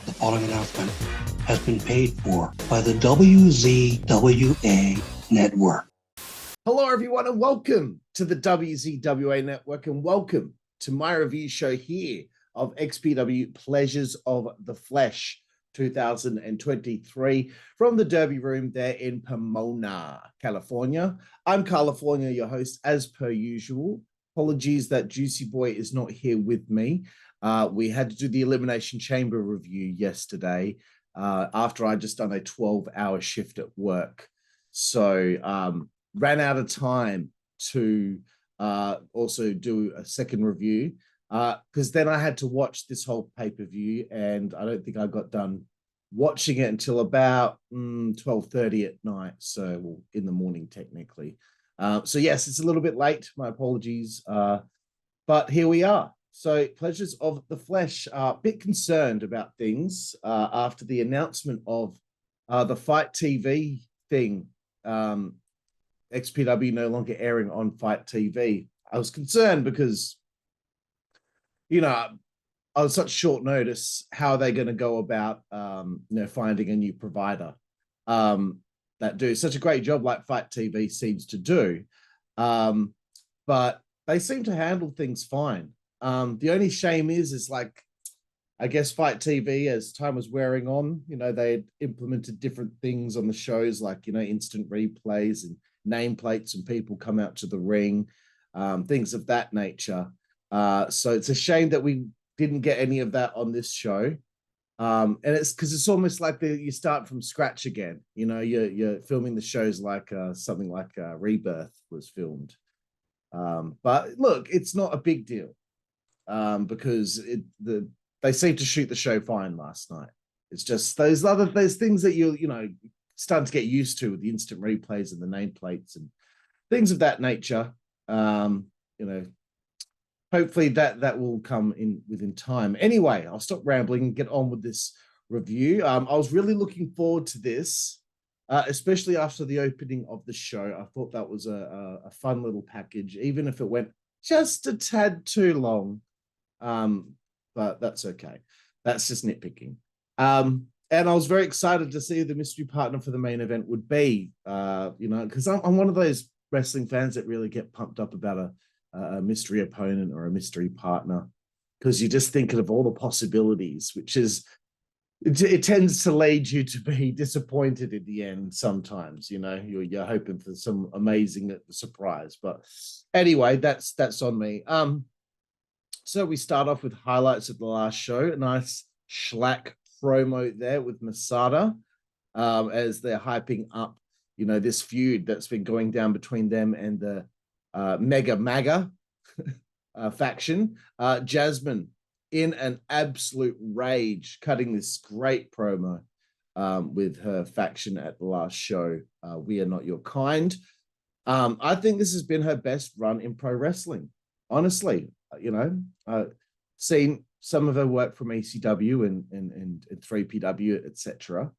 The following announcement has been paid for by the WZWA Network. Hello, everyone, and welcome to the WZWA Network, and welcome to my review show here of XPW Pleasures of the Flesh 2023 from the Derby Room there in Pomona, California. I'm Karlifornia, your host, as per usual. Apologies that Jooseyboy is not here with me. We had to do the Elimination Chamber review yesterday after I just done a 12-hour shift at work. So ran out of time to also do a second review because then I had to watch this whole pay-per-view, and I don't think I got done watching it until about 12:30 at night, so well, in the morning technically. So yes, it's a little bit late, my apologies, but here we are. So Pleasures of the Flesh, a bit concerned about things after the announcement of the Fight TV thing, XPW no longer airing on Fight TV. I was concerned because, you know, on such short notice, how are they going to go about, finding a new provider that do such a great job like Fight TV seems to do? But they seem to handle things fine. The only shame is like, I guess Fight TV, as time was wearing on, they had implemented different things on the shows, like, instant replays and nameplates and people come out to the ring, things of that nature. So it's a shame that we didn't get any of that on this show. And it's because it's almost like you start from scratch again. You're filming the shows like something like Rebirth was filmed. But look, it's not a big deal because they seemed to shoot the show fine last night. It's just those things that you're starting to get used to with the instant replays and the nameplates and things of that nature. Hopefully that will come in within time. Anyway, I'll stop rambling and get on with this review. I was really looking forward to this, especially after the opening of the show. I thought that was a fun little package, even if it went just a tad too long. But that's okay. That's just nitpicking. And I was very excited to see who the mystery partner for the main event would be, because I'm one of those wrestling fans that really get pumped up about a mystery opponent or a mystery partner, because you're just thinking of all the possibilities, which is, it tends to lead you to be disappointed in the end sometimes. You're hoping for some amazing surprise. But anyway, that's on me. So we start off with highlights of the last show. A nice SHLAK promo there with MASADA as they're hyping up, this feud that's been going down between them and the MAGA faction. Jasmine in an absolute rage, cutting this great promo with her faction at the last show. We Are Not Your Kind. I think this has been her best run in pro wrestling, honestly. Seen some of her work from ECW and 3PW, etc.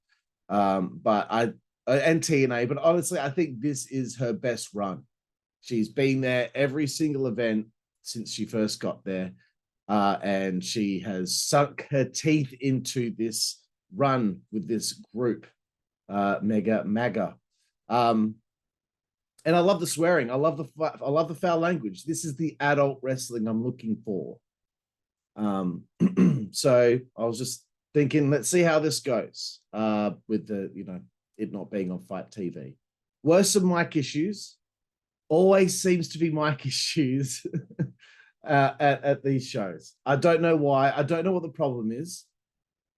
And TNA, but honestly, I think this is her best run. She's been there every single event since she first got there, and she has sunk her teeth into this run with this group, MAGA. And I love the swearing. I love the foul language. This is the adult wrestling I'm looking for. So I was just thinking, let's see how this goes with the it not being on Fight TV. Were some mic issues. Always seems to be mic issues at these shows. I don't know why. I don't know what the problem is.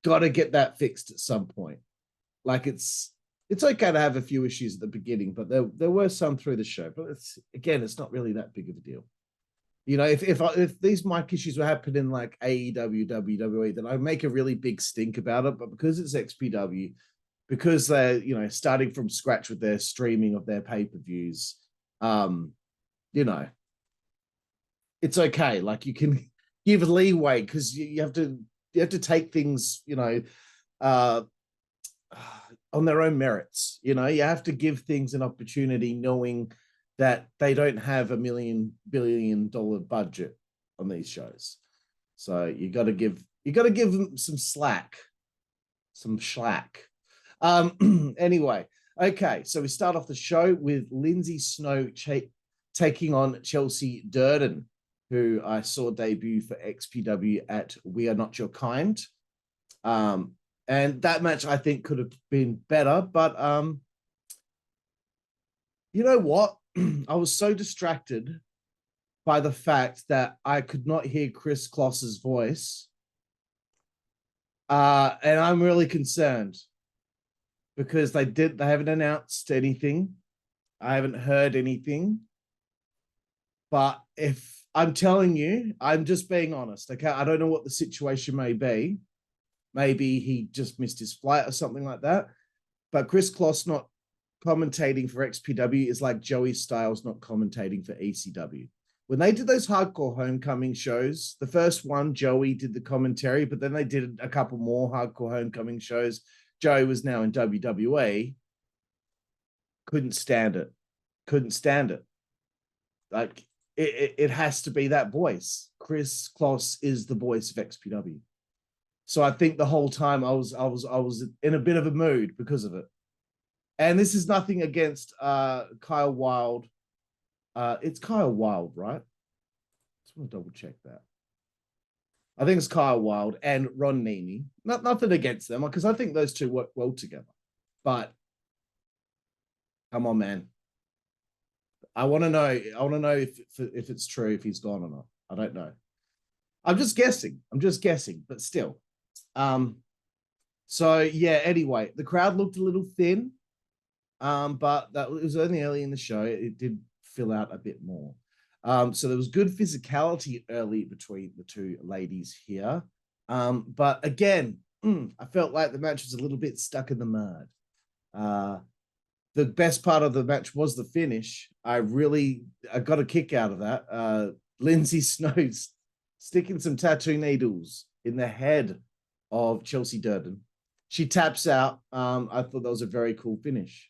Got to get that fixed at some point. Like it's okay to have a few issues at the beginning, but there were some through the show. But it's not really that big of a deal. If these mic issues were happening like AEW, WWE, then I'd make a really big stink about it. But because it's XPW, because they're starting from scratch with their streaming of their pay-per-views, it's okay. Like, you can give leeway because you have to take things on their own merits. You have to give things an opportunity, knowing that they don't have $1 billion budget on these shows. So you got to give them some slack. some SHLAK. Anyway, okay, so we start off the show with Lindsay Snow taking on Chelsea Durden, who I saw debut for XPW at We Are Not Your Kind. And that match I think could have been better, but you know what? I was so distracted by the fact that I could not hear Chris Kloss's voice. And I'm really concerned because they haven't announced anything. I haven't heard anything. But if I'm telling you, I'm just being honest. Okay. I don't know what the situation may be. Maybe he just missed his flight or something like that. But Chris Kloss not commentating for XPW is like Joey Styles not commentating for ECW. When they did those hardcore homecoming shows, the first one, Joey did the commentary, but then they did a couple more hardcore homecoming shows. Joey was now in WWE. Couldn't stand it. Couldn't stand it. Like, it has to be that voice. Chris Kloss is the voice of XPW. So I think the whole time I was in a bit of a mood because of it. And this is nothing against Kyle Wilde. It's Kyle Wilde, right? Just want to double check that. I think it's Kyle Wilde and Ron Nemi. Nothing against them, because I think those two work well together. But come on, man. I want to know if it's true, if he's gone or not. I don't know. I'm just guessing, but still. So yeah, anyway, the crowd looked a little thin. But that was only early in the show. It did fill out a bit more. So there was good physicality early between the two ladies here. But again, I felt like the match was a little bit stuck in the mud. The best part of the match was the finish. I got a kick out of that. Lindsay Snow's sticking some tattoo needles in the head of Chelsea Durden. She taps out. I thought that was a very cool finish.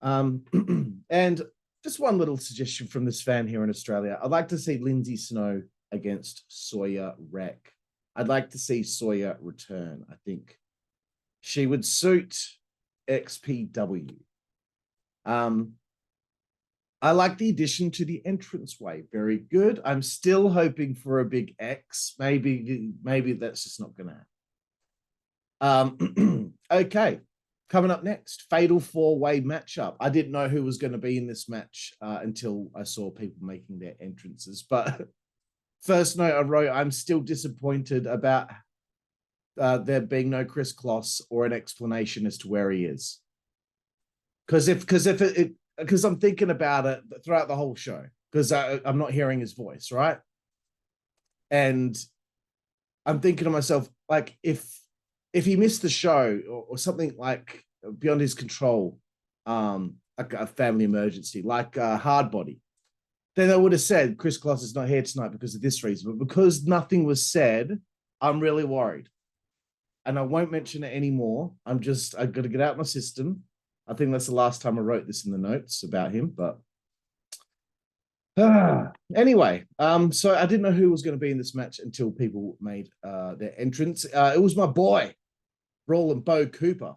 And just one little suggestion from this fan here in Australia. I'd like to see Lindsay Snow against Sawyer Wreck. I'd like to see Sawyer return. I think she would suit XPW. I like the addition to the entranceway. Very good. I'm still hoping for a big X. Maybe that's just not going to happen. Okay. Coming up next, fatal four-way matchup. I didn't know who was going to be in this match until I saw people making their entrances. But first note I wrote, I'm still disappointed about there being no Chris Kloss or an explanation as to where he is. Because I'm thinking about it throughout the whole show, because I'm not hearing his voice, right? And I'm thinking to myself, like, if he missed the show or something like beyond his control, like a family emergency, like Hard Body, then I would have said Chris Kloss is not here tonight because of this reason. But because nothing was said, I'm really worried. And I won't mention it anymore. I've got to get out my system. I think that's the last time I wrote this in the notes about him. But anyway, so I didn't know who was going to be in this match until people made their entrance. It was my boy, Roland Bo Cooper.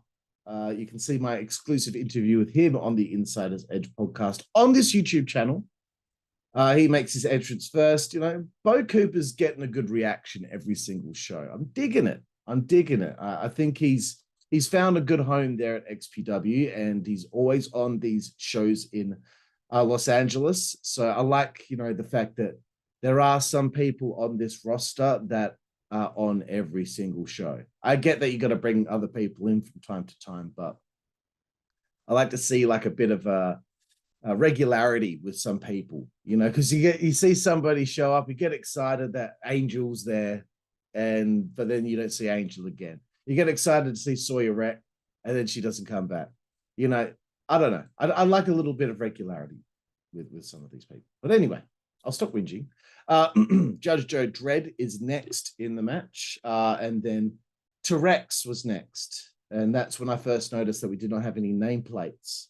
You can see my exclusive interview with him on the Insider's Edge podcast on this YouTube channel. He makes his entrance first. You know, Bo Cooper's getting a good reaction every single show. I'm digging it. I think he's found a good home there at XPW, and he's always on these shows in Los Angeles. So I like, the fact that there are some people on this roster that are on every single show. I get that you got to bring other people in from time to time, but I like to see like a bit of a regularity with some people, because you see somebody show up, you get excited that Angel's there, but then you don't see Angel again. You get excited to see Sawyer Wreck, and then she doesn't come back. I don't know. I like a little bit of regularity with some of these people. But anyway, I'll stop whinging. Judge Joe Dredd is next in the match, and then Terex was next. And that's when I first noticed that we did not have any nameplates.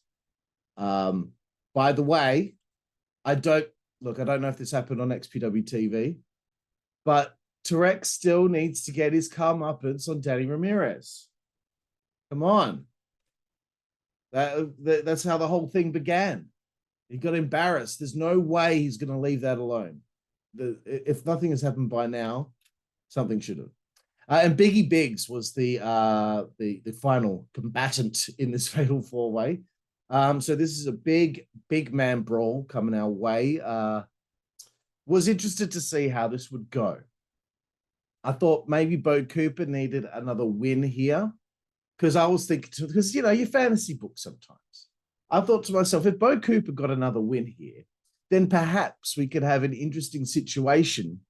By the way, I don't know if this happened on XPW TV, but Terex still needs to get his comeuppance on Danny Ramirez. Come on. That's how the whole thing began. He got embarrassed. There's no way he's going to leave that alone. If nothing has happened by now, something should have. And Biggie Biggs was the final combatant in this fatal four-way. So this is a big man brawl coming our way. Was interested to see how this would go. I thought maybe Bo Cooper needed another win here, because I was thinking, because you fantasy book sometimes. I thought to myself, if Bo Cooper got another win here, then perhaps we could have an interesting situation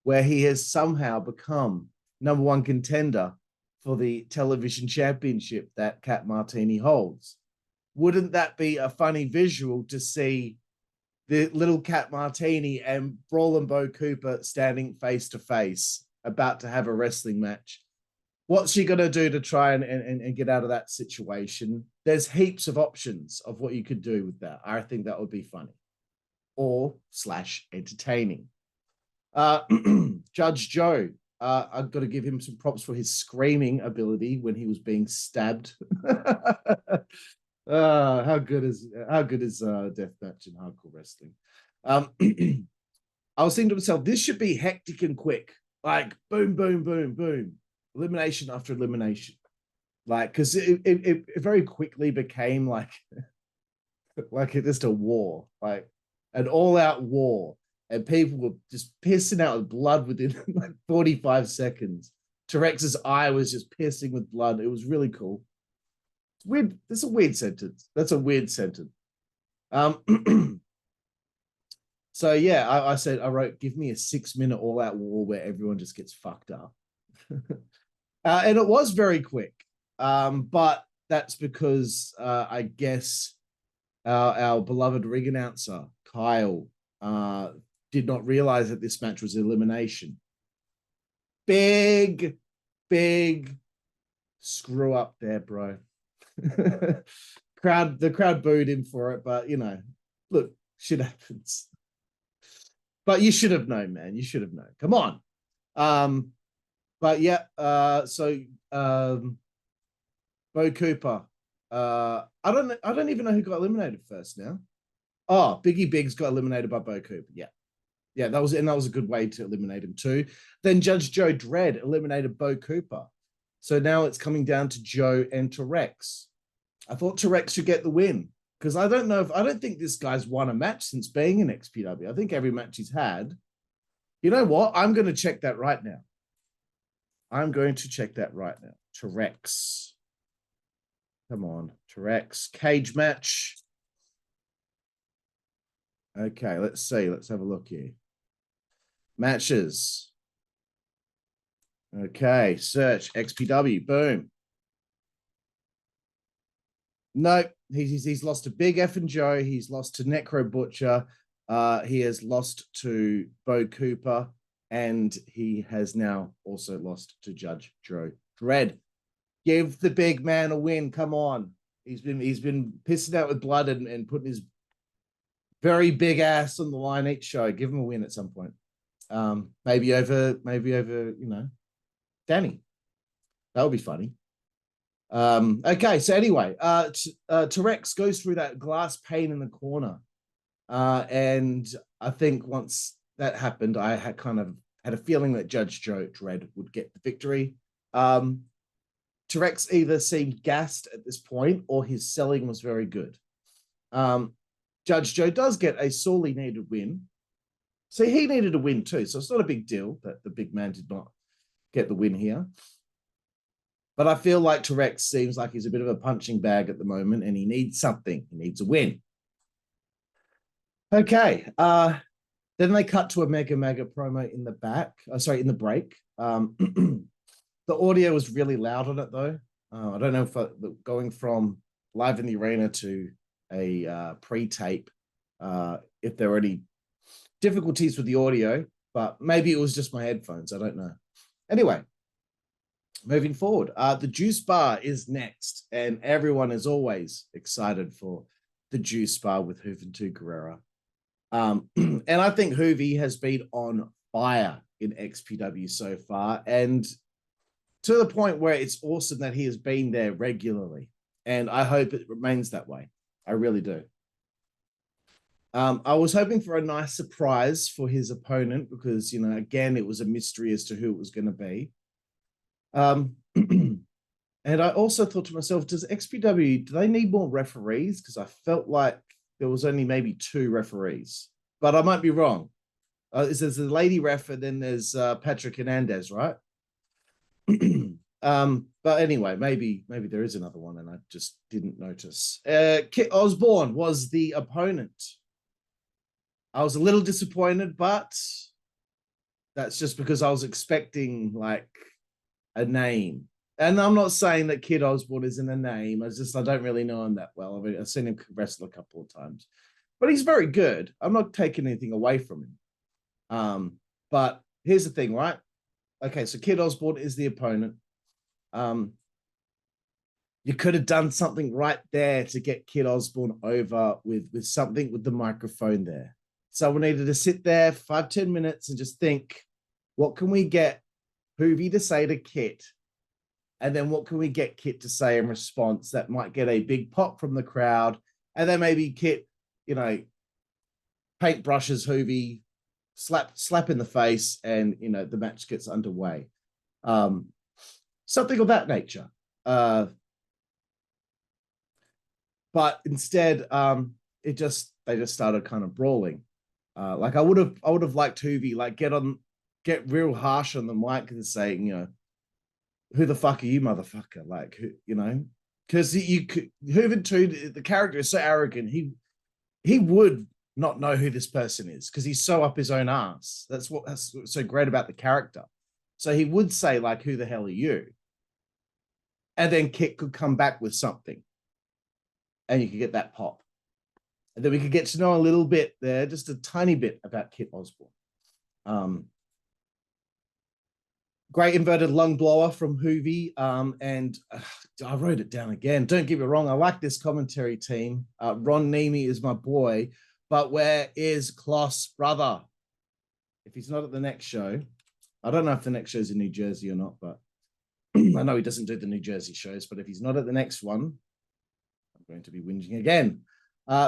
where he has somehow become #1 contender for the television championship that Cat Martini holds. Wouldn't that be a funny visual to see the little Cat Martini and Brawlin' Bo Cooper standing face to face, about to have a wrestling match? What's she going to do to try and get out of that situation? There's heaps of options of what you could do with that. I think that would be funny or / entertaining. Judge Joe, I've got to give him some props for his screaming ability when he was being stabbed. How good is Deathmatch in hardcore wrestling? I was thinking to myself, this should be hectic and quick, like boom, boom, boom, boom, elimination after elimination, like, because it very quickly became like just a war, like an all-out war, and people were just pissing out with blood within like 45 seconds. Terex's eye was just pissing with blood. It was really cool. It's weird. That's a weird sentence. That's a weird sentence. So yeah, I wrote, give me a 6-minute all-out war where everyone just gets fucked up. And it was very quick. But that's because I guess our beloved ring announcer, Kyle, did not realize that this match was elimination. Big screw up there, bro. The crowd booed him for it, but look, shit happens. But you should have known, man. You should have known. Come on. But yeah, so Bo Cooper. I don't even know who got eliminated first now. Oh, Biggie Biggs got eliminated by Bo Cooper. Yeah, that was a good way to eliminate him too. Then Judge Joe Dredd eliminated Bo Cooper. So now it's coming down to Joe and Terex. I thought Terex should get the win, because I don't think this guy's won a match since being in XPW. I think every match he's had. You know what? I'm going to check that right now. Terex. Come on, Terex. Cage match. Okay, let's see. Let's have a look here. Matches. Okay, search XPW. Boom. Nope, he's lost to Big F and Joe. He's lost to Necro Butcher. He has lost to Bo Cooper, and he has now also lost to Judge Joe Dredd. Give the big man a win. Come on. He's been pissing out with blood and putting his very big ass on the line each show. Give him a win at some point. Maybe over, Danny. That would be funny. Okay, so anyway, Terex goes through that glass pane in the corner. And I think once that happened, I had kind of had a feeling that Judge Joe Dredd would get the victory. Terex either seemed gassed at this point or his selling was very good. Judge Joe does get a sorely needed win. So he needed a win too. So it's not a big deal that the big man did not get the win here. But I feel like Terex seems like he's a bit of a punching bag at the moment, and he needs something. He needs a win. Okay. Then they cut to a mega promo in the back. In the break. The audio was really loud on it, though. I don't know if going from live in the arena to a pre-tape, if there were any difficulties with the audio, but maybe it was just my headphones. I don't know. Anyway. Moving forward, the Juice Bar is next, and everyone is always excited for the Juice Bar with Juventud Guerrera. And I think Hoovy has been on fire in XPW so far, and to the point where it's awesome that he has been there regularly. And I hope it remains that way. I really do. I was hoping for a nice surprise for his opponent because, you know, again, it was a mystery as to who it was going to be. And I also thought to myself, does XPW, do they need more referees? Because I felt like there was only maybe 2 referees, but I might be wrong. There's a lady ref and then there's Patrick Hernandez, right? But anyway, maybe there is another one and I just didn't notice. Kit Osborne was the opponent. I was a little disappointed, but that's just because I was expecting like a name. And I'm not saying that Kit Osborne isn't a name. I don't really know him that well. I mean, I've seen him wrestle a couple of times, but he's very good. I'm not taking anything away from him. But here's the thing, right? Okay, so Kit Osborne is the opponent. You could have done something right there to get Kit Osborne over with something with the microphone there. Someone needed to sit there 5-10 minutes and just think, what can we get Hoovy to say to Kit? And then what can we get Kit to say in response that might get a big pop from the crowd? And then maybe Kit, you know, paintbrushes Hoovy, slap in the face, and, you know, the match gets underway. Something of that nature. But instead, they just started kind of brawling. Like I would have liked Hoovy, like get real harsh on the mic and saying, you know, who the fuck are you, motherfucker? Like, who, you know, because Juventud, the character is so arrogant. He would not know who this person is because he's so up his own ass. That's what's so great about the character. So he would say like, who the hell are you? And then Kit could come back with something, and you could get that pop. And then we could get to know a little bit there, just a tiny bit about Kit Osborne. Great inverted lung blower from Hoovy. And I wrote it down again. Don't get me wrong. I like this commentary team. Ron Nemi is my boy. But where is Kloss, brother? If he's not at the next show, I don't know if the next show's in New Jersey or not, but I know he doesn't do the New Jersey shows. But if he's not at the next one, I'm going to be whinging again.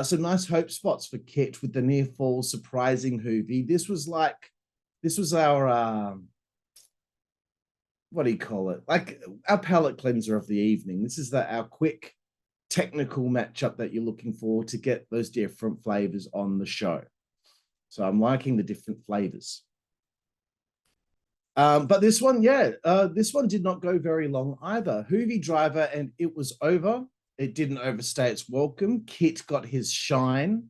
Some nice hope spots for Kit with the near fall surprising Hoovy. This was our what do you call it? Like our palate cleanser of the evening. This is our quick technical matchup that you're looking for to get those different flavors on the show. So I'm liking the different flavors. But this one, this one did not go very long either. Hoovy driver, and it was over. It didn't overstay its welcome. Kit got his shine.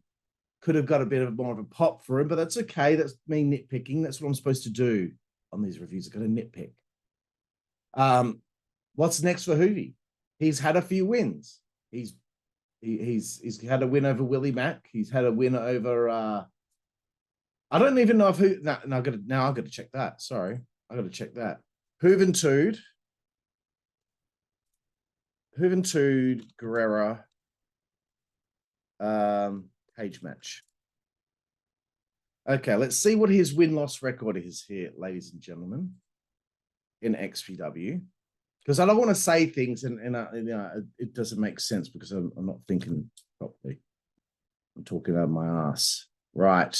Could have got a bit more of a pop for him, but that's okay. That's me nitpicking. That's what I'm supposed to do on these reviews. I've got to nitpick. What's next for Hoovy? He's had a few wins. He's had a win over Willie Mack. He's had a win over I don't even know if who I've got to check that. Sorry. I got to check that. Juventud, Guerrera, cage match. Okay, let's see what his win-loss record is here, ladies and gentlemen, in XPW. Because I don't want to say things and it doesn't make sense because I'm not thinking properly. I'm talking out of my ass. Right.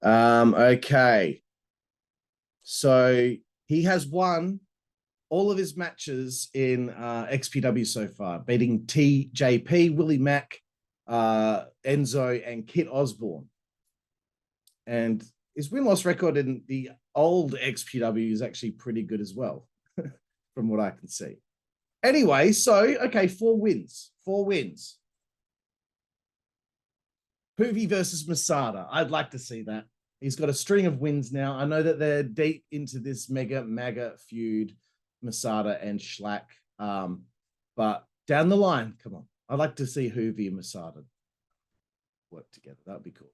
Okay. So he has won all of his matches in XPW so far, beating TJP, Willie Mack, Enzo, and Kit Osborne. And his win-loss record in the old XPW is actually pretty good as well, from what I can see. Anyway, so, okay, 4 wins. Hoovy versus MASADA. I'd like to see that. He's got a string of wins now. I know that they're deep into this MAGA feud, MASADA and SHLAK. But down the line, come on. I'd like to see Hoovy and MASADA work together. That would be cool.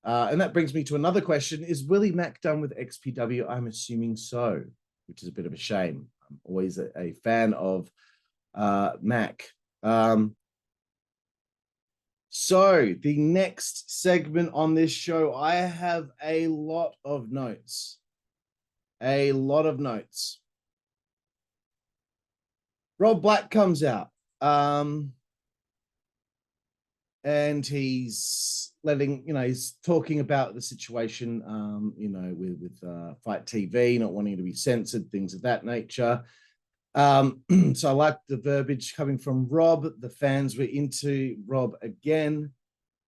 And that brings me to another question. Is Willie Mack done with XPW? I'm assuming so, which is a bit of a shame. I'm always a fan of Mack. So the next segment on this show, I have a lot of notes. Rob Black comes out. And he's letting, he's talking about the situation, with Fight TV, not wanting to be censored, things of that nature. So I like the verbiage coming from Rob. The fans were into Rob again.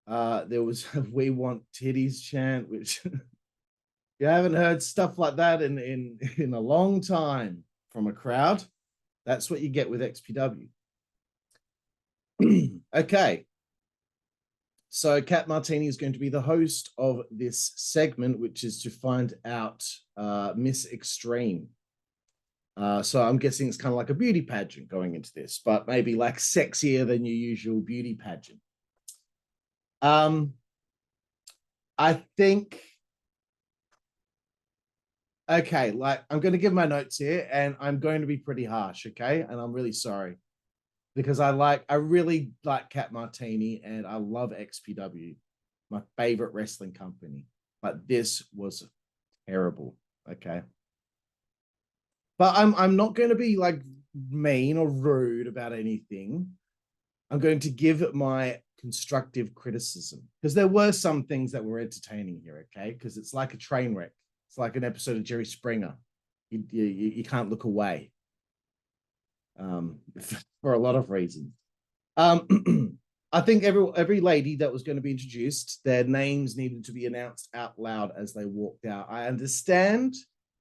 There was a "We want titties" chant, which you haven't heard stuff like that in a long time from a crowd. That's what you get with XPW. Okay. So Kat Martini is going to be the host of this segment, which is to find out Miss Xtreme. So I'm guessing it's kind of like a beauty pageant going into this, but maybe like sexier than your usual beauty pageant. I think, okay, like I'm going to give my notes here and I'm going to be pretty harsh, okay? And I'm really sorry because I really like Kat Martini and I love XPW, my favorite wrestling company, but this was terrible, okay? But I'm not going to be like mean or rude about anything. I'm going to give my constructive criticism because there were some things that were entertaining here, okay? Because it's like a train wreck. It's like an episode of Jerry Springer. You can't look away for a lot of reasons. I think every lady that was going to be introduced, their names needed to be announced out loud as they walked out. I understand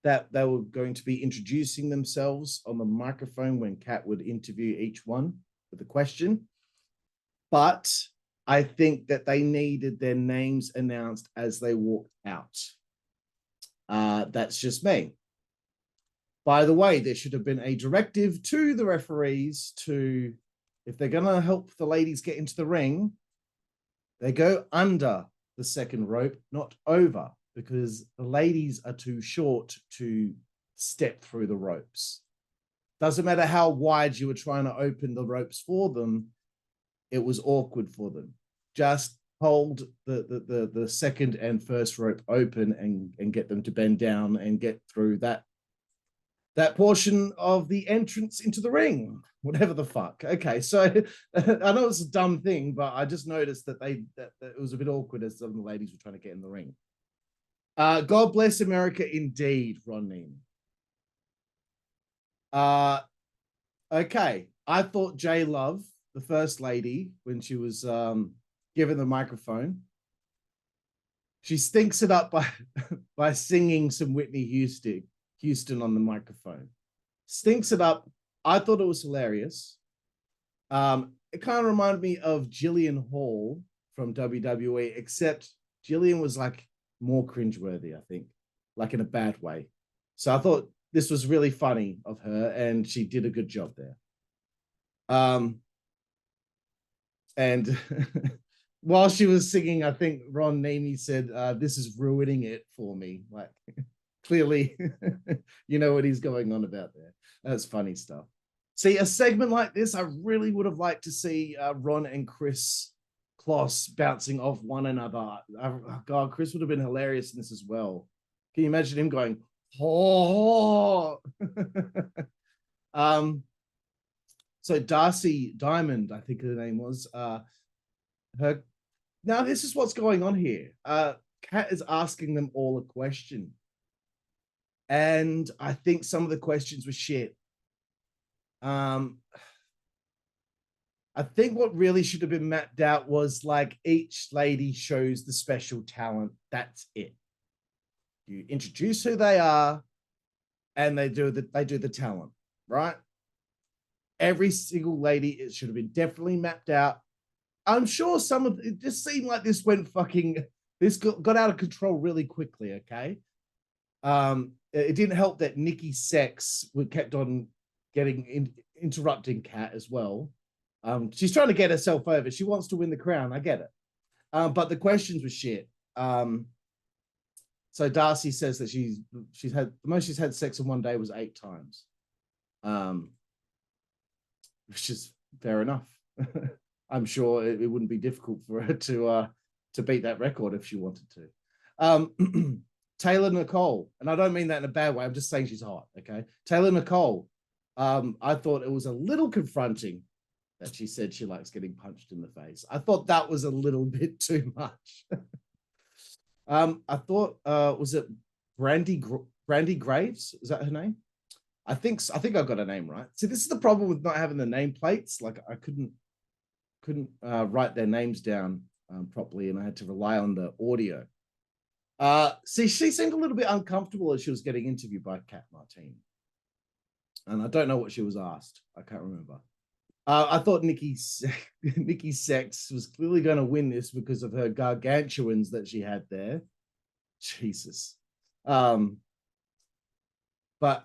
that they were going to be introducing themselves on the microphone when Kat would interview each one with a question. But I think that they needed their names announced as they walked out. That's just me. By the way, there should have been a directive to the referees to, if they're going to help the ladies get into the ring, they go under the second rope, not over, because the ladies are too short to step through the ropes. Doesn't matter how wide you were trying to open the ropes for them, it was awkward for them. Just hold the second and first rope open and get them to bend down and get through that portion of the entrance into the ring, whatever the fuck. Okay, so I know it's a dumb thing, but I just noticed that it was a bit awkward as some of the ladies were trying to get in the ring. God bless America indeed, Ron Neiman. Okay, I thought J Love, the first lady, when she was given the microphone, she stinks it up by singing some Whitney Houston on the microphone. Stinks it up. I thought it was hilarious. It kind of reminded me of Jillian Hall from WWE, except Jillian was like more cringeworthy, I think, like in a bad way. So I thought this was really funny of her, and she did a good job there. And while she was singing, I think Ron Neiman said, "This is ruining it for me." Like, clearly, you know what he's going on about there. That's funny stuff. See, a segment like this, I really would have liked to see Ron and Chris Kloss bouncing off one another. Oh, God, Chris would have been hilarious in this as well. Can you imagine him going, "Oh"? So Darcy Diamond, I think her name was, her. Now, this is what's going on here. Kat is asking them all a question. And I think some of the questions were shit. I think what really should have been mapped out was like each lady shows the special talent. That's it. You introduce who they are, and they do the talent, right? Every single lady, it should have been definitely mapped out. I'm sure some of it just seemed like this went fucking. This got out of control really quickly. Okay. It didn't help that Nikki Sex kept on interrupting Kat as well. She's trying to get herself over. She wants to win the crown. I get it. But the questions were shit. So Darcy says that she's had the most she's had sex in one day was 8 times. Which is fair enough. I'm sure it wouldn't be difficult for her to beat that record if she wanted to. Taylor Nicole, and I don't mean that in a bad way. I'm just saying she's hot. Okay, Taylor Nicole. I thought it was a little confronting that she said she likes getting punched in the face. I thought that was a little bit too much. I thought, was it Brandy Graves? Is that her name? I think I got her name right. See, this is the problem with not having the nameplates. Like I couldn't write their names down properly, and I had to rely on the audio. See, she seemed a little bit uncomfortable as she was getting interviewed by Kat Martini. And I don't know what she was asked. I can't remember. I thought Nikki Sex was clearly going to win this because of her gargantuans that she had there. Jesus. But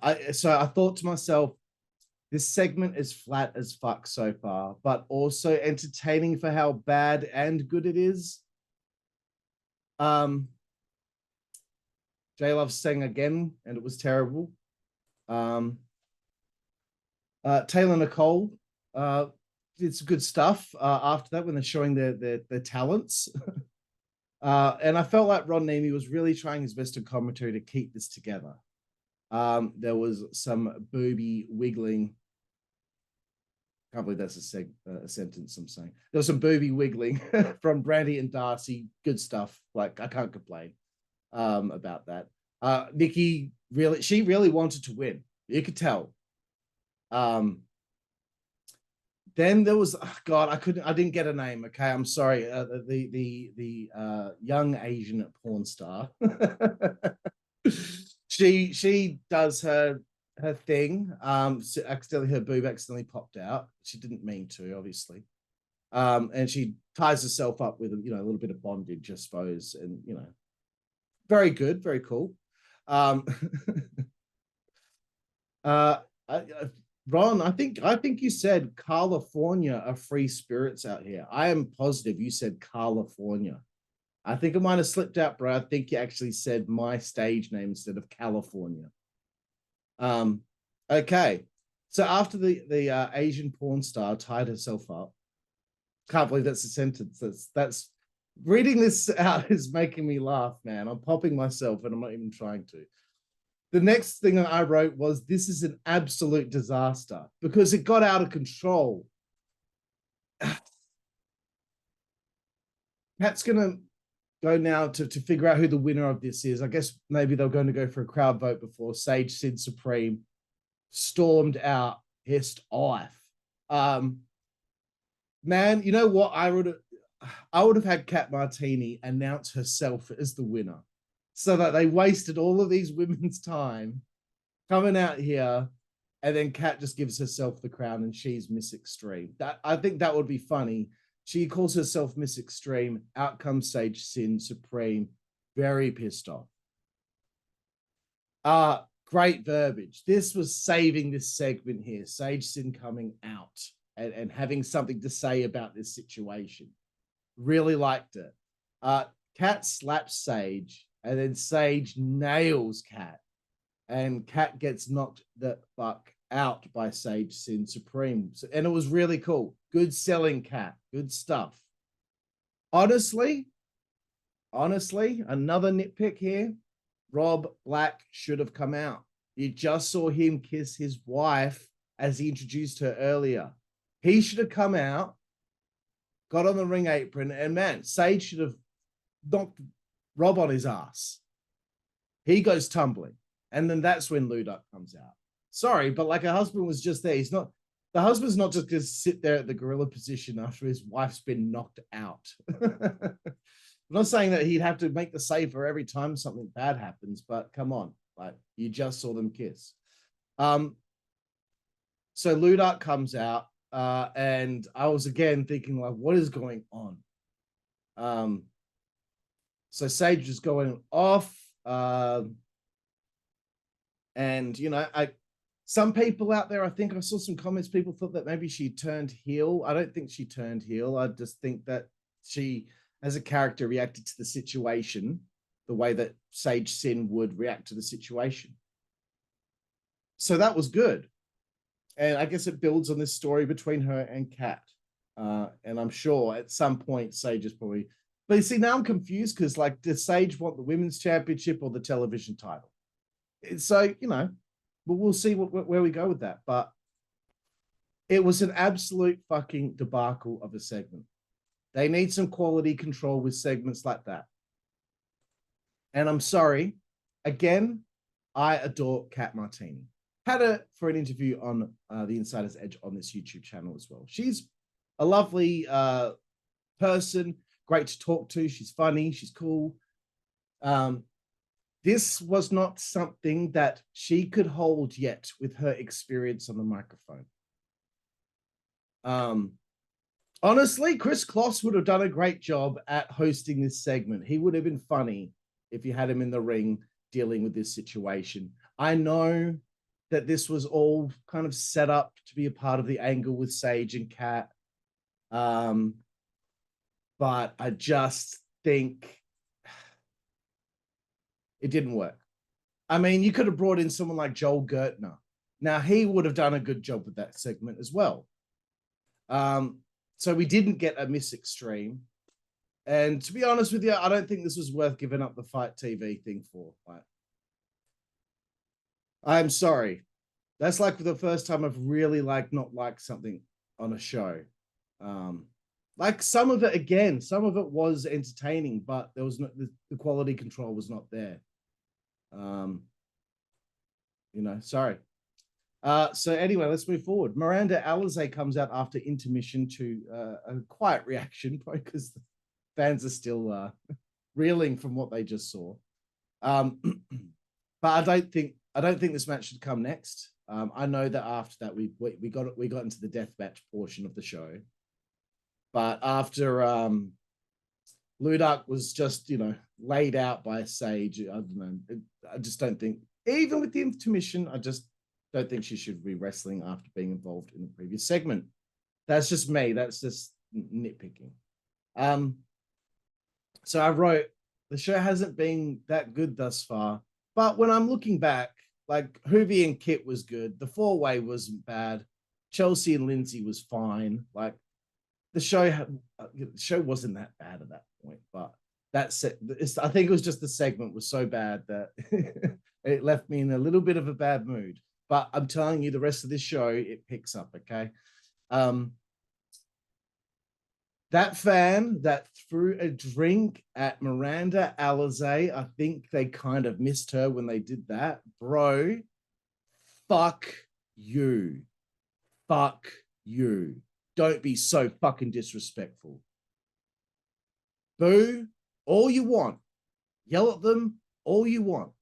I thought to myself, this segment is flat as fuck so far, but also entertaining for how bad and good it is. J Love sang again, and it was terrible. Taylor Nicole did some good stuff after that when they're showing their talents. And I felt like Ron Nemi was really trying his best in commentary to keep this together. There was some booby wiggling. I can't believe that's a sentence I'm saying. There was some booby wiggling from Brandy and Darcy. Good stuff. Like, I can't complain about that. Nikki she really wanted to win. You could tell. Then there was, oh God, I didn't get a name. Okay, I'm sorry. The young Asian porn star. she does her thing. Accidentally, her boob accidentally popped out. She didn't mean to, obviously. And she ties herself up with a little bit of bondage, I suppose, and very good, very cool. Ron, I think you said Karlifornia are free spirits out here. I am positive you said Karlifornia. I think it might have slipped out, bro. I think you actually said my stage name instead of California. Okay. So after the Asian porn star tied herself up, can't believe that's a sentence. That's reading this out is making me laugh, man. I'm popping myself and I'm not even trying to. The next thing that I wrote was, this is an absolute disaster because it got out of control. Pat's going to go now to figure out who the winner of this is. I guess maybe they're going to go for a crowd vote before Sage Sid Supreme stormed out, pissed off. Man, you know what? I would have had Kat Martini announce herself as the winner, so that they wasted all of these women's time coming out here, and then Kat just gives herself the crown and she's Miss Extreme. I think that would be funny. She calls herself Miss Extreme. Out comes Sage Sin Supreme, very pissed off. Great verbiage. This was saving this segment here. Sage Sin coming out and having something to say about this situation. Really liked it. Kat slaps Sage, and then Sage nails Kat, and Kat gets knocked the fuck out by Sage Sin Supreme. And it was really cool. Good selling, Kat. Good stuff. Honestly, another nitpick here. Rob Black should have come out. You just saw him kiss his wife as he introduced her earlier. He should have come out, got on the ring apron, and man, Sage should have knocked Rob on his ass. He goes tumbling, and then that's when Ludark comes out. Sorry, but like, her husband was just there. The husband's not just going to sit there at the gorilla position after his wife's been knocked out. I'm not saying that he'd have to make the save for every time something bad happens, but come on, like, you just saw them kiss. So Ludark comes out, and I was again thinking, like, what is going on? So Sage is going off, and some people out there, I think I saw some comments, people thought that maybe she turned heel. I don't think she turned heel. I just think that she, as a character, reacted to the situation the way that Sage Sin would react to the situation. So that was good. And I guess it builds on this story between her and Kat. And I'm sure at some point Sage is probably... But you see, now I'm confused because, like, does Sage want the women's championship or the television title? So, but we'll see where we go with that. But It was an absolute fucking debacle of a segment. They need some quality control with segments like that. And I'm sorry, again, I adore Kat Martini. Had her for an interview on the Insider's Edge on this YouTube channel as well. She's a lovely person, great to talk to. She's funny, she's cool. This was not something that she could hold yet with her experience on the microphone. Honestly, Chris Kloss would have done a great job at hosting this segment. He would have been funny if you had him in the ring dealing with this situation. I know that this was all kind of set up to be a part of the angle with Sage and Kat. But I just think it didn't work. I mean, you could have brought in someone like Joel Gertner. Now, he would have done a good job with that segment as well. So we didn't get a Miss Extreme. And to be honest with you, I don't think this was worth giving up the Fight TV thing for. Like, I'm sorry. That's like the first time I've really not liked something on a show. Like some of it, again, some of it was entertaining, but there was the quality control was not there. Sorry. So anyway, let's move forward. Miranda Alize comes out after intermission to a quiet reaction, probably because the fans are still reeling from what they just saw. But I don't think this match should come next. I know that after that we got into the deathmatch portion of the show, but after Ludark was just laid out by Sage, I don't know. I just don't think, even with the intermission, I just don't think she should be wrestling after being involved in the previous segment. That's just me. That's just nitpicking. So I wrote, the show hasn't been that good thus far, but when I'm looking back, like Hoovy and Kit was good. The four-way wasn't bad. Chelsea and Lindsay was fine. Like the show wasn't that bad at that point, but that's it. I think it was just the segment was so bad that it left me in a little bit of a bad mood. But I'm telling you, the rest of this show, it picks up, okay? That fan that threw a drink at Miranda Alize, I think they kind of missed her when they did that. Bro, fuck you. Fuck you. Don't be so fucking disrespectful. Boo all you want. Yell at them all you want.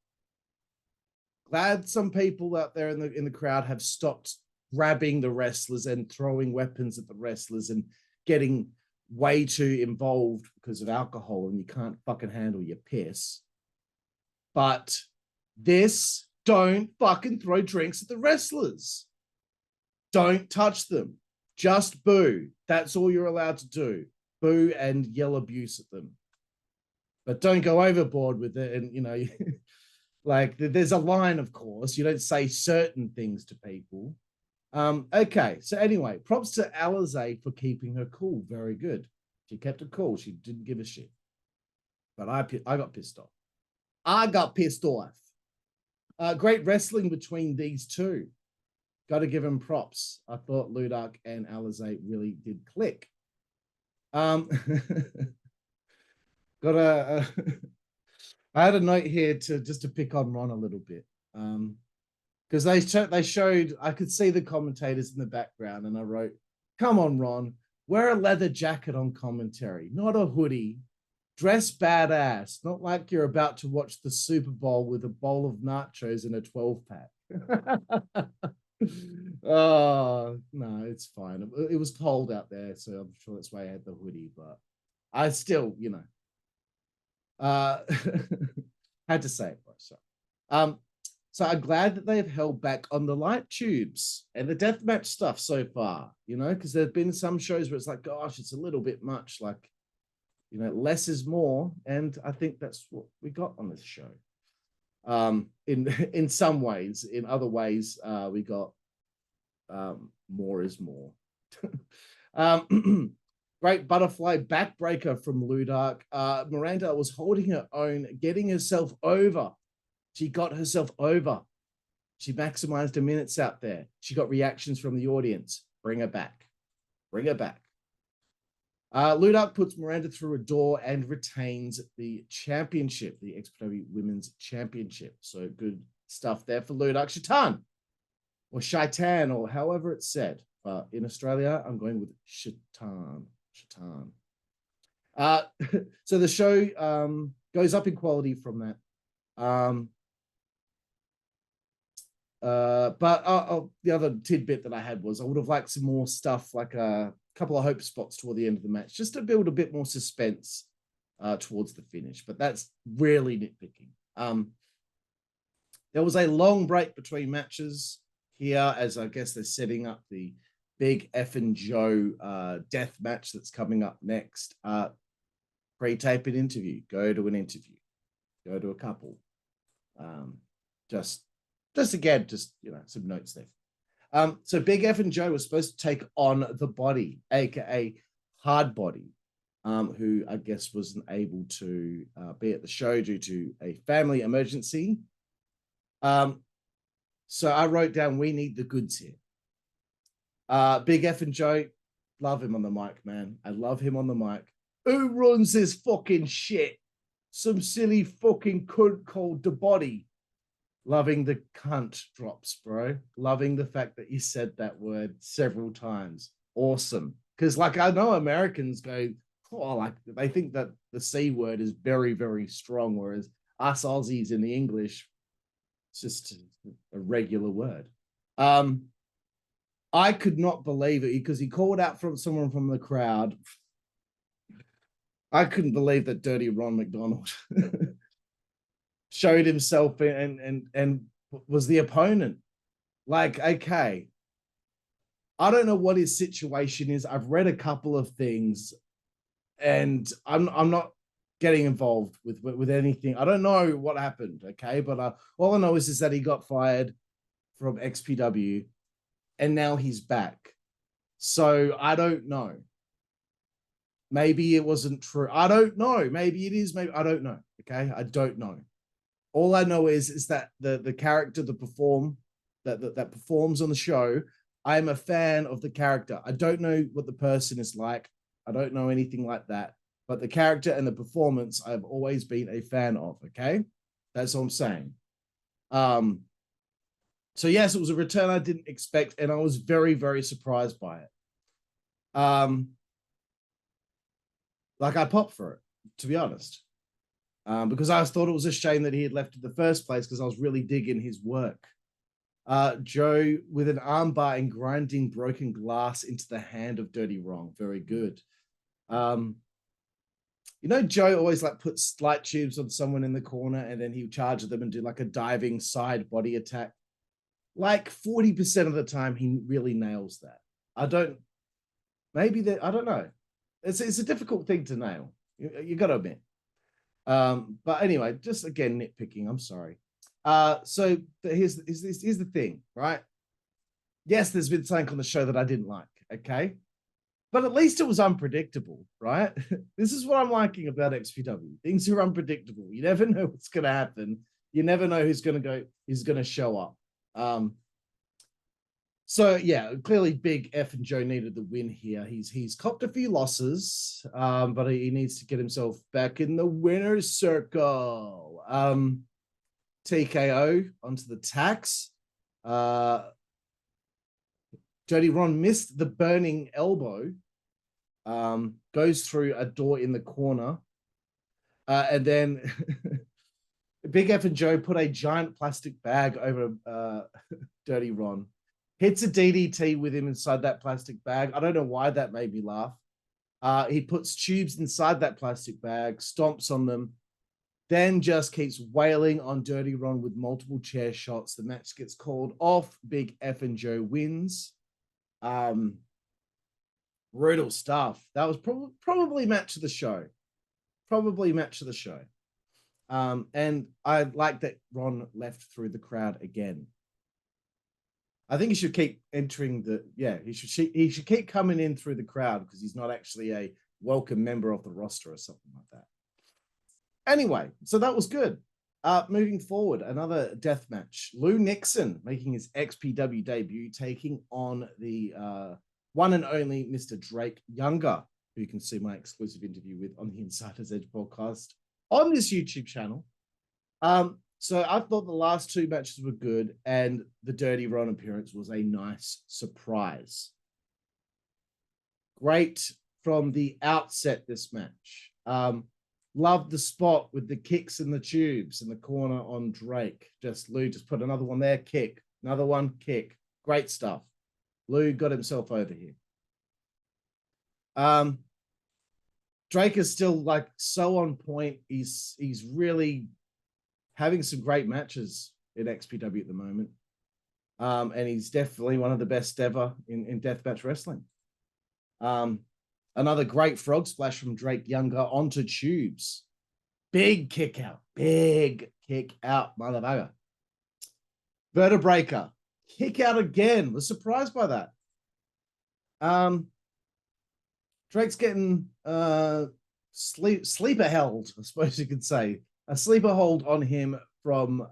Glad some people out there in the crowd have stopped grabbing the wrestlers and throwing weapons at the wrestlers and getting way too involved because of alcohol and you can't fucking handle your piss. But this, don't fucking throw drinks at the wrestlers. Don't touch them. Just boo. That's all you're allowed to do. Boo and yell abuse at them. But don't go overboard with it and, like there's a line, of course. You don't say certain things to people. Okay, so anyway, props to Alize for keeping her cool. Very good. She kept it cool. She didn't give a shit. But I got pissed off. I got pissed off. Great wrestling between these two. Got to give them props. I thought Ludark and Alize really did click. I had a note here to pick on Ron a little bit. Because they showed, I could see the commentators in the background, and I wrote, come on, Ron, wear a leather jacket on commentary, not a hoodie. Dress badass, not like you're about to watch the Super Bowl with a bowl of nachos and a 12-pack. Oh, no, it's fine. It was cold out there, so I'm sure that's why I had the hoodie, but I still, had to say it, bro. So I'm glad that they've held back on the light tubes and the deathmatch stuff so far, because there have been some shows where it's like, gosh, it's a little bit much, like, less is more. And I think that's what we got on this show. In some ways, in other ways, we got more is more. Great butterfly backbreaker from Ludark. Miranda was holding her own, getting herself over. She got herself over. She maximized her minutes out there. She got reactions from the audience. Bring her back. Bring her back. Ludark puts Miranda through a door and retains the championship, the XPW Women's Championship. So good stuff there for Ludark. Shaitan, or Shaitan, or however it's said. In Australia, I'm going with Shaitan. Shaitan. So the show goes up in quality from that. But the other tidbit that I had was I would have liked some more stuff, like a couple of hope spots toward the end of the match, just to build a bit more suspense towards the finish. But that's really nitpicking. There was a long break between matches here, as I guess they're setting up the Big F and Joe death match that's coming up next. Pre-tape an interview, go to an interview, go to a couple. Just again, some notes there. So Big F and Joe was supposed to take on the Body, aka Hard Body, who I guess wasn't able to be at the show due to a family emergency. So I wrote down, we need the goods here. Big F and Joe, love him on the mic, man. I love him on the mic. Who runs this fucking shit? Some silly fucking cunt called the Body. Loving the cunt drops, bro. Loving the fact that you said that word several times. Awesome. Because like I know Americans go, oh, like they think that the C word is very, very strong, whereas us Aussies in the English, it's just a regular word. I could not believe it because he called out from someone from the crowd. I couldn't believe that Dirty Ron McDonald showed himself and was the opponent. Like, okay, I don't know what his situation is. I've read a couple of things, and I'm not getting involved with anything. I don't know what happened. Okay, but all I know is that he got fired from XPW, and now he's back. So I don't know. Maybe it wasn't true. I don't know. Maybe it is. Maybe I don't know. Okay, I don't know. All I know is that the character that performs on the show, I'm a fan of the character. I don't know what the person is like. I don't know anything like that. But the character and the performance, I've always been a fan of. Okay, that's all I'm saying. So yes, it was a return I didn't expect, and I was very, very surprised by it. Like I popped for it, to be honest. Because I thought it was a shame that he had left in the first place because I was really digging his work. Joe with an armbar and grinding broken glass into the hand of Dirty Wrong. Very good. Joe always like puts light tubes on someone in the corner and then he would charge them and do like a diving side body attack. Like 40% of the time, he really nails that. I don't know. It's a difficult thing to nail. You got to admit. But anyway, just again nitpicking. I'm sorry. So here's the thing, right? Yes, there's been something on the show that I didn't like. Okay, but at least it was unpredictable, right? This is what I'm liking about XPW. Things are unpredictable. You never know what's going to happen. You never know who's going to show up. So yeah, clearly Big F and Joe needed the win here. He's copped a few losses, but he needs to get himself back in the winner's circle. TKO onto the tax. Dirty Ron missed the burning elbow. Goes through a door in the corner. And then Big F and Joe put a giant plastic bag over Dirty Ron. Hits a DDT with him inside that plastic bag. I don't know why that made me laugh. He puts tubes inside that plastic bag, stomps on them, then just keeps wailing on Dirty Ron with multiple chair shots. The match gets called off. Big F and Joe wins. Brutal stuff. That was probably match of the show. Probably match of the show. And I like that Ron left through the crowd again. I think he should keep entering he should keep coming in through the crowd because he's not actually a welcome member of the roster or something like that. Anyway, so that was good. Moving forward, another death match. Nixon making his XPW debut, taking on the one and only Mr. Drake Younger, who you can see my exclusive interview with on the Insider's Edge podcast on this YouTube channel. So I thought the last two matches were good, and the Dirty Ron appearance was a nice surprise. Great from the outset, this match. Loved the spot with the kicks and the tubes in the corner on Drake. Lou just put another one there, kick, another one, kick. Great stuff. Lou got himself over here. Drake is still like so on point. He's really having some great matches in XPW at the moment. And he's definitely one of the best ever in deathmatch wrestling. Another great frog splash from Drake Younger onto tubes. Big kick out, motherfucker. Vertebraker, kick out again. Was surprised by that. Drake's getting sleeper held, I suppose you could say. A sleeper hold on him from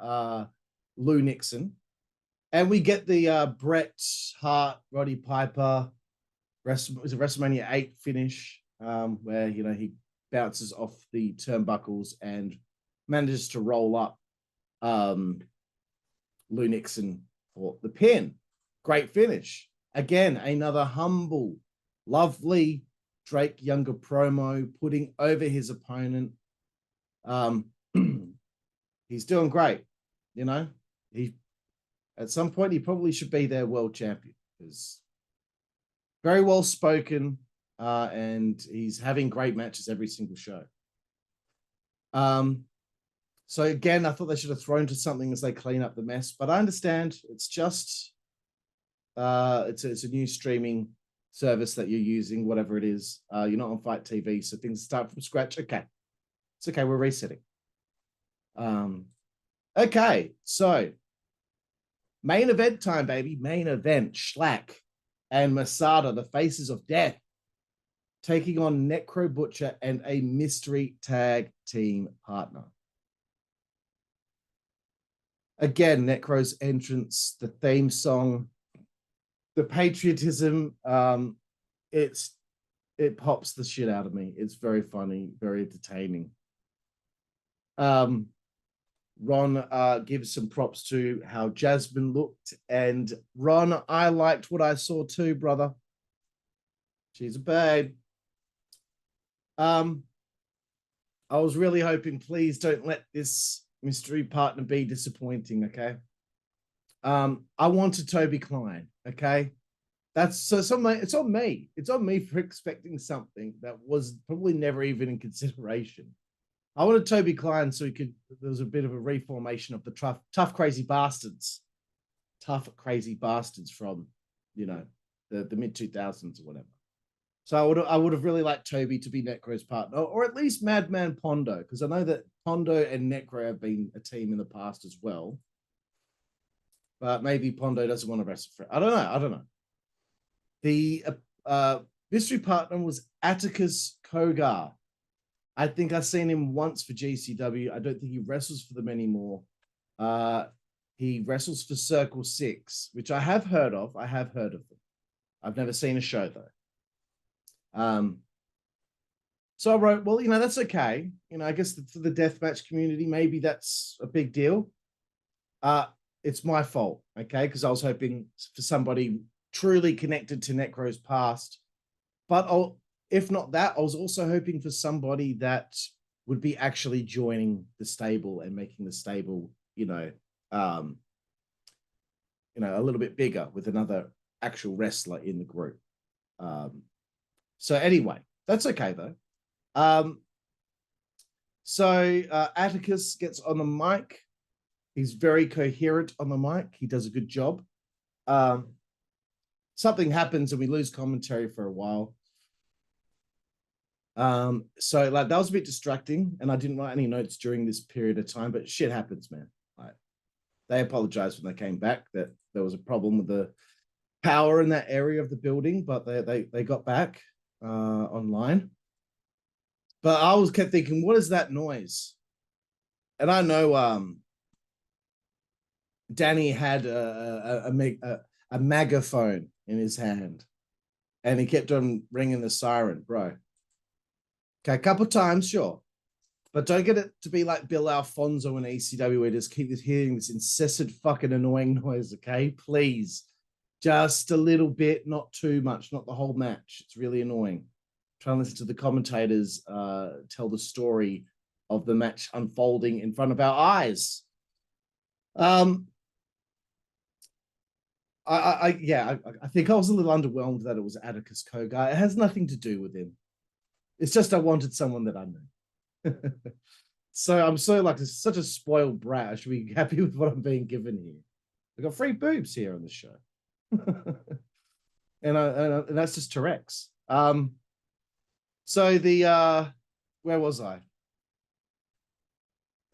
Lou Nixon. And we get the Bret Hart, Roddy Piper, was it WrestleMania 8 finish, where, you know, he bounces off the turnbuckles and manages to roll up Lou Nixon for the pin. Great finish. Again, another humble, lovely Drake Younger promo, putting over his opponent. He's doing great. You know, at some point he probably should be their world champion, because very well spoken, and he's having great matches every single show. So again, I thought they should have thrown to something as they clean up the mess, but I understand it's just it's a new streaming service that you're using, whatever it is. You're not on Fight TV, so things start from scratch. Okay, it's okay. We're resetting. Okay, so main event time, baby. Main event. SHLAK and MASADA, the faces of death, taking on Necro Butcher and a mystery tag team partner. Again, Necro's entrance, the theme song, the patriotism, it pops the shit out of me. It's very funny, very entertaining. Ron gives some props to how Jasmine looked, and Ron, I liked what I saw too, brother. She's a babe. I was really hoping, please don't let this mystery partner be disappointing, okay? I wanted Toby Klein, okay? It's on me. It's on me for expecting something that was probably never even in consideration. I wanted Toby Klein so there was a bit of a reformation of the tough crazy bastards. Tough crazy bastards from, you know, the mid-2000s or whatever. So I would have really liked Toby to be Necro's partner, or at least Madman Pondo, because I know that Pondo and Necro have been a team in the past as well. But maybe Pondo doesn't want to wrestle for it. I don't know. The mystery partner was Atticus Cogar. I think I've seen him once for GCW. I don't think he wrestles for them anymore. He wrestles for Circle 6, which I have heard of. I have heard of them. I've never seen a show, though. So I wrote, well, you know, that's okay. You know, I guess for the deathmatch community, maybe that's a big deal. It's my fault, okay? Because I was hoping for somebody truly connected to Necro's past. But if not that, I was also hoping for somebody that would be actually joining the stable and making the stable, a little bit bigger with another actual wrestler in the group. So anyway, that's okay though. So Atticus gets on the mic. He's very coherent on the mic. He does a good job. Something happens and we lose commentary for a while. So like that was a bit distracting, and I didn't write any notes during this period of time, but shit happens, man. Like, they apologized when they came back that there was a problem with the power in that area of the building, but they got back online. But I was kept thinking, what is that noise? And I know Danny had a MAGA phone in his hand. And he kept on ringing the siren, bro. Okay, a couple times, sure. But don't get it to be like Bill Alfonso in ECW where just keep hearing this incessant fucking annoying noise, okay? Please. Just a little bit, not too much, not the whole match. It's really annoying. Try and listen to the commentators tell the story of the match unfolding in front of our eyes. I think I was a little underwhelmed that it was Atticus Cogar. It has nothing to do with him. It's just I wanted someone that I knew. So I'm so like such a spoiled brat. I should be happy with what I'm being given here. I got free boobs here on the show. and that's just Terex. So the where was I?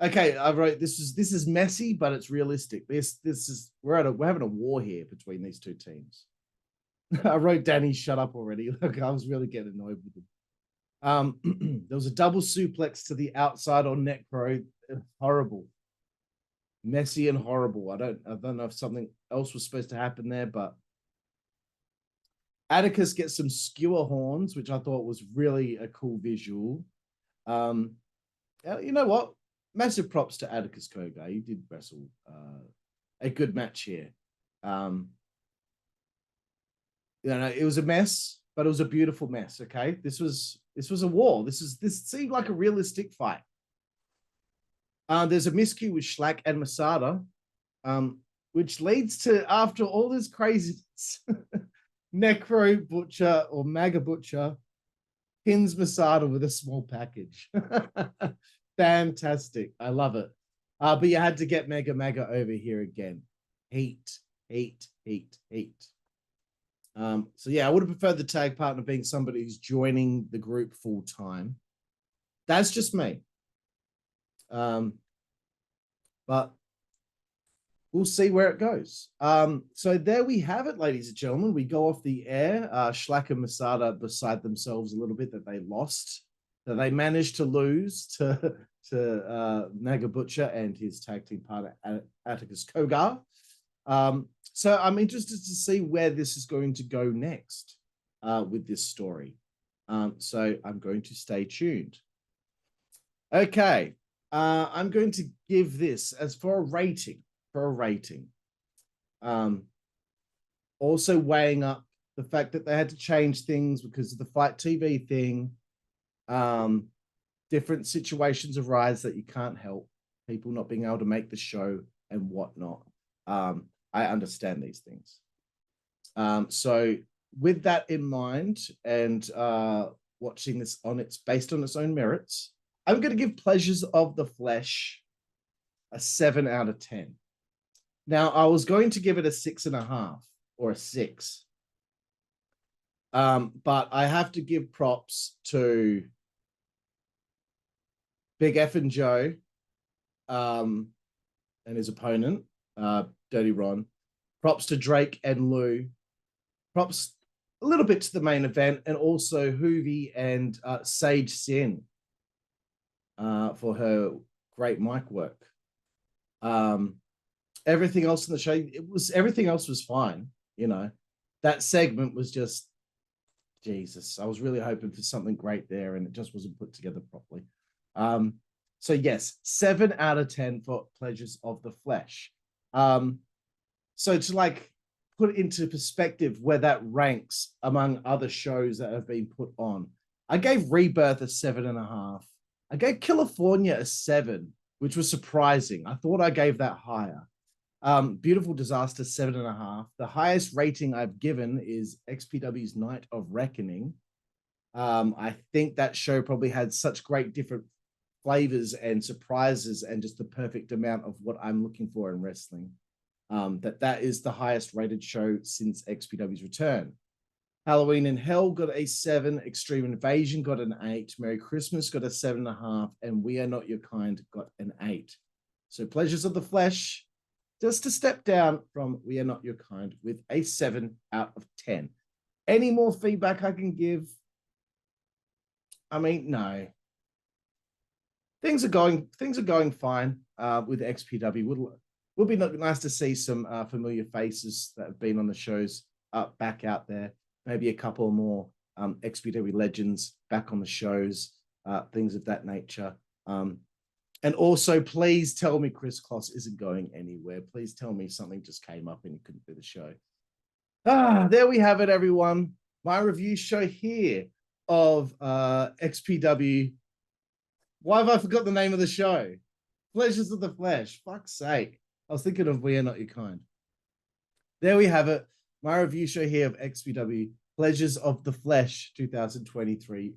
Okay, I wrote this is messy, but it's realistic. This is we're having a war here between these two teams. I wrote Danny, shut up already. Look, I was really getting annoyed with him. There was a double suplex to the outside on Necro. Horrible, messy and horrible. I don't know if something else was supposed to happen there, but Atticus gets some skewer horns, which I thought was really a cool visual. You know what? Massive props to Atticus Cogar. He did wrestle a good match here. It was a mess, but it was a beautiful mess. Okay, this was a war. This seemed like a realistic fight. There's a miscue with SHLAK and MASADA, which leads to, after all this craziness, Necro Butcher or MAGA Butcher pins MASADA with a small package. Fantastic. I love it. But you had to get MAGA over here again. Heat. So yeah, I would have preferred the tag partner being somebody who's joining the group full time. That's just me. But we'll see where it goes. So there we have it, ladies and gentlemen. We go off the air. SHLAK and MASADA beside themselves a little bit that they lost, that they managed to lose to MAGA Butcher and his tag team partner Atticus Cogar. So I'm interested to see where this is going to go next with this story. So I'm going to stay tuned. Okay, I'm going to give this as for a rating. Also weighing up the fact that they had to change things because of the Fight TV thing. Different situations arise that you can't help, people not being able to make the show and whatnot. I understand these things. So with that in mind and watching this based on its own merits, I'm going to give Pleasures of the Flesh a 7 out of 10. Now, I was going to give it a 6.5 or a 6. But I have to give props to Big F and Joe and his opponent, Dirty Ron. Props to Drake and Lou. Props a little bit to the main event, and also Hoovy and Sage Sin for her great mic work. Everything else in the show, everything else was fine. You know, that segment was just Jesus. I was really hoping for something great there, and it just wasn't put together properly. So yes, 7 out of 10 for Pleasures of the Flesh. So to like put it into perspective where that ranks among other shows that have been put on, I gave Rebirth a 7.5. I gave Karlifornia a 7, which was surprising. I thought I gave that higher. Beautiful Disaster 7.5. The highest rating I've given is XPW's Night of Reckoning. I think that show probably had such great different flavors and surprises and just the perfect amount of what I'm looking for in wrestling. That is the highest rated show since XPW's return. Halloween in Hell got a 7. Extreme Invasion got an 8. Merry Christmas got a 7.5. And We Are Not Your Kind got an 8. So Pleasures of the Flesh, just a step down from We Are Not Your Kind with a 7 out of 10. Any more feedback I can give? I mean, no. Things are going fine with XPW. Would be nice to see some familiar faces that have been on the shows back out there. maybe a couple more XPW legends back on the shows, things of that nature. And also, please tell me Chris Kloss isn't going anywhere. Please tell me something just came up and he couldn't do the show. There we have it, everyone. My review show here of XPW. Why have I forgot the name of the show? Pleasures of the Flesh. Fuck's sake. I was thinking of We Are Not Your Kind. There we have it. My review show here of XPW Pleasures of the Flesh 2023.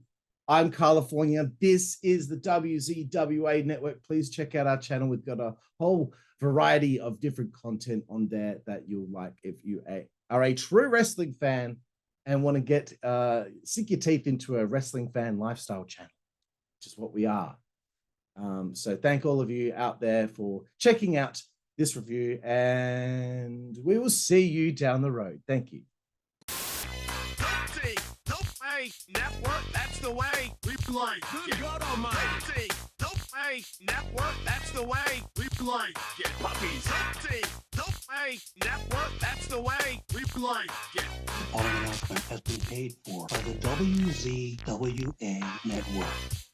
I'm Karlifornia. This is the WZWA Network. Please check out our channel. We've got a whole variety of different content on there that you'll like if you are a true wrestling fan and want to get sink your teeth into a wrestling fan lifestyle channel, which is what we are. So thank all of you out there for checking out this review, and we will see you down the road. Thank you. Network, that's the way we play. Good God Almighty. Network, that's the way we play. Get puppies. Network, that's the way we play. Get. The following announcement has been paid for by the WZWA Network.